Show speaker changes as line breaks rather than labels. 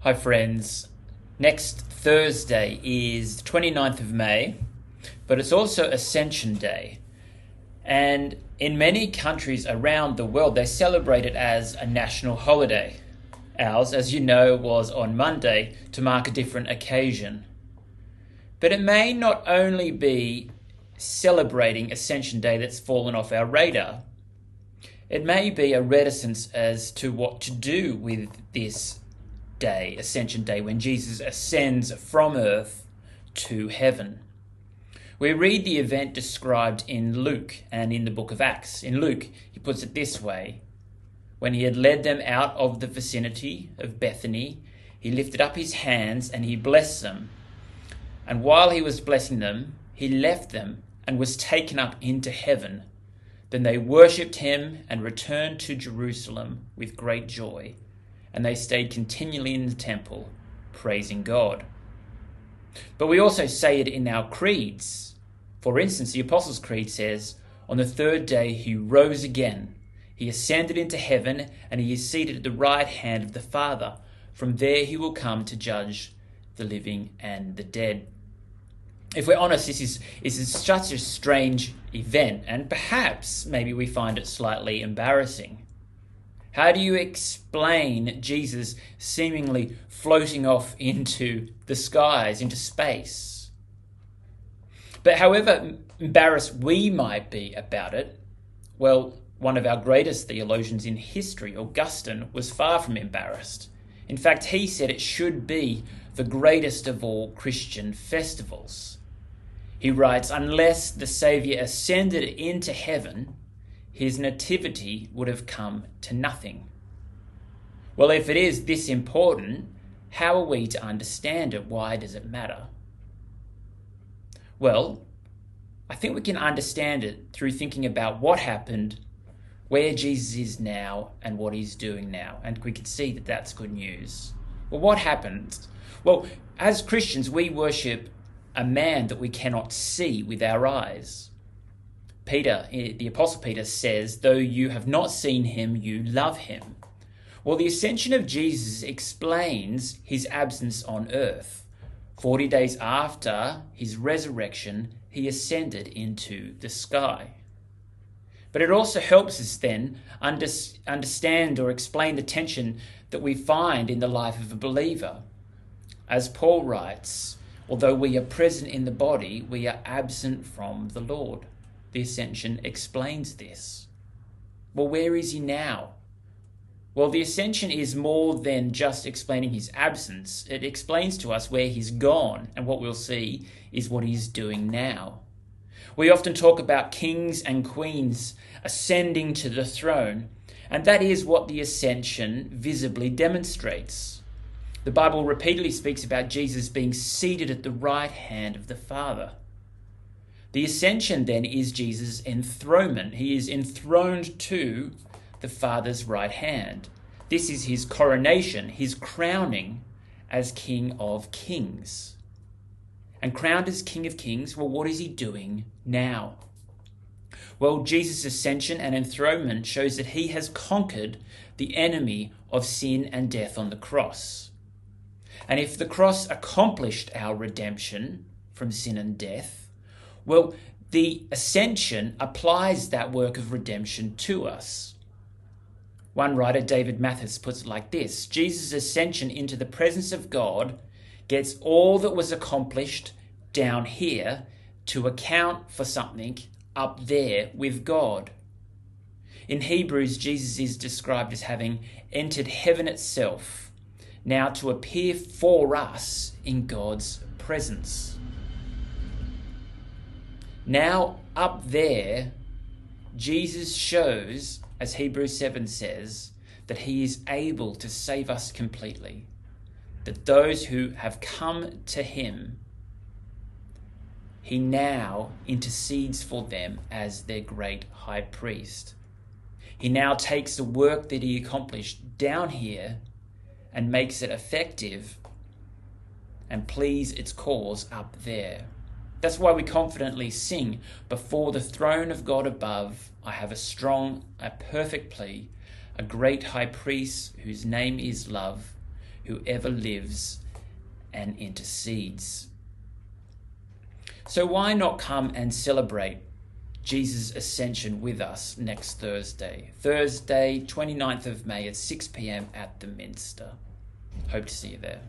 Hi friends, next Thursday is the 29th of May, but it's also Ascension Day. And in many countries around the world, they celebrate it as a national holiday. Ours, as you know, was on Monday to mark a different occasion. But it may not only be celebrating Ascension Day that's fallen off our radar. It may be a reticence as to what to do with this day, Ascension Day, when Jesus ascends from earth to heaven. We read the event described in Luke and in the book of Acts. In Luke, he puts it this way: when he had led them out of the vicinity of Bethany, he lifted up his hands and he blessed them. And while he was blessing them, he left them and was taken up into heaven. Then they worshipped him and returned to Jerusalem with great joy. And they stayed continually in the temple, praising God. But we also say it in our creeds. For instance, the Apostles' Creed says, on the third day he rose again. He ascended into heaven, and he is seated at the right hand of the Father. From there he will come to judge the living and the dead. If we're honest, this is such a strange event, and perhaps maybe we find it slightly embarrassing. How do you explain Jesus seemingly floating off into the skies, into space? But however embarrassed we might be about it, well, one of our greatest theologians in history, Augustine, was far from embarrassed. In fact, he said it should be the greatest of all Christian festivals. He writes, unless the Saviour ascended into heaven, his nativity would have come to nothing. Well, if it is this important, how are we to understand it? Why does it matter? Well, I think we can understand it through thinking about what happened, where Jesus is now, and what he's doing now. And we can see that that's good news. Well, what happened? Well, as Christians, we worship a man that we cannot see with our eyes. Peter, the Apostle Peter says, though you have not seen him, you love him. Well, the ascension of Jesus explains his absence on earth. 40 days after his resurrection, he ascended into the sky. But it also helps us then understand or explain the tension that we find in the life of a believer. As Paul writes, although we are present in the body, we are absent from the Lord. The ascension explains this. Well, where is he now? Well, the ascension is more than just explaining his absence. It explains to us where he's gone, and what we'll see is what he's doing now. We often talk about kings and queens ascending to the throne, and that is what the ascension visibly demonstrates. The Bible repeatedly speaks about Jesus being seated at the right hand of the Father. The ascension then is Jesus' enthronement. He is enthroned to the Father's right hand. This is his coronation, his crowning as King of Kings. And crowned as King of Kings, well, what is he doing now? Well, Jesus' ascension and enthronement shows that he has conquered the enemy of sin and death on the cross. And if the cross accomplished our redemption from sin and death, well, the ascension applies that work of redemption to us. One writer, David Mathis, puts it like this: Jesus' ascension into the presence of God gets all that was accomplished down here to account for something up there with God. In Hebrews, Jesus is described as having entered heaven itself, now to appear for us in God's presence. Now up there, Jesus shows, as Hebrews 7 says, that he is able to save us completely. That those who have come to him, he now intercedes for them as their great high priest. He now takes the work that he accomplished down here and makes it effective and please its cause up there. That's why we confidently sing, before the throne of God above, I have a perfect plea, a great high priest whose name is love, who ever lives and intercedes. So why not come and celebrate Jesus' ascension with us next Thursday, 29th of May at 6 p.m. at the Minster. Hope to see you there.